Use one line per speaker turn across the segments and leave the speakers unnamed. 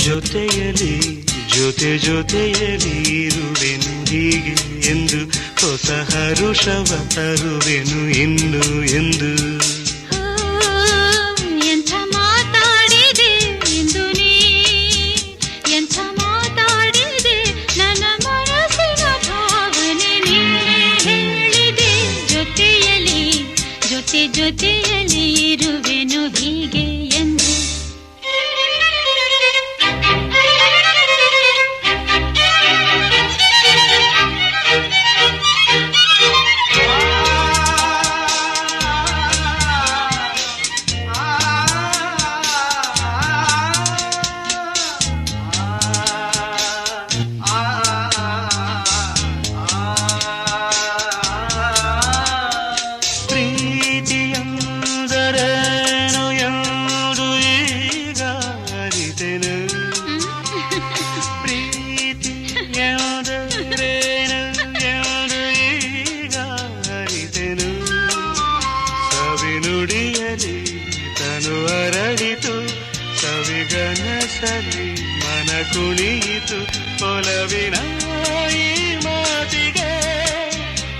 ಜೊತೆಯಲಿ ಜೊತೆಯಲಿ ಇರುವೆನು ಹೀಗೆ ಎಂದು ಹೊಸ ಹರುಷವ ತರುವೆನು ಇನ್ನು ಎಂದು.
ಎಂಥ ಮಾತಾಡಿದೆ ಎಂದು ನೀ, ಎಂಥ ಮಾತಾಡಿದೆ ನನ್ನ ಮನಸ್ಸಿನ ಭಾವನೆ ನೀನೇ ಹೇಳಿದೆ. ಜೊತೆಯಲಿ ಜೊತೆಯಲಿ ಇರುವೆನು ಹೀಗೆ ಎಂದು.
ಪ್ರೀತಿಯಂದರೇನು ಎಂದು ಈಗ ಅರಿತೆನು, ಪ್ರೀತಿಯಂದರೇನು ಎಂದು ಈಗ ಅರಿತೆನು. ಸವಿನುಡಿಯಲಿ ತನು ಅರಳಿತು, ಸವಿಗನಸಲಿ ಮನ ಕುಣಿಯಿತು. ಒಲವಿನ ಈ ಮಾತಿಗೆ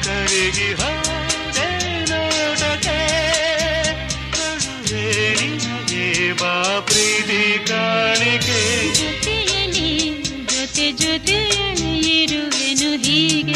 ಕರಗಿ ಹೋದೆ ನೋಟಕ್ಕೆ. ಕರುವೆ ನಿನಗೆ ಬಾ ಪ್ರೀತಿ ಕಾಣಿಕೆ.
ಜೊತೆಯಲಿ ಜೊತೆಯಲಿ ಇರುವೆನು ಹೀಗೆ.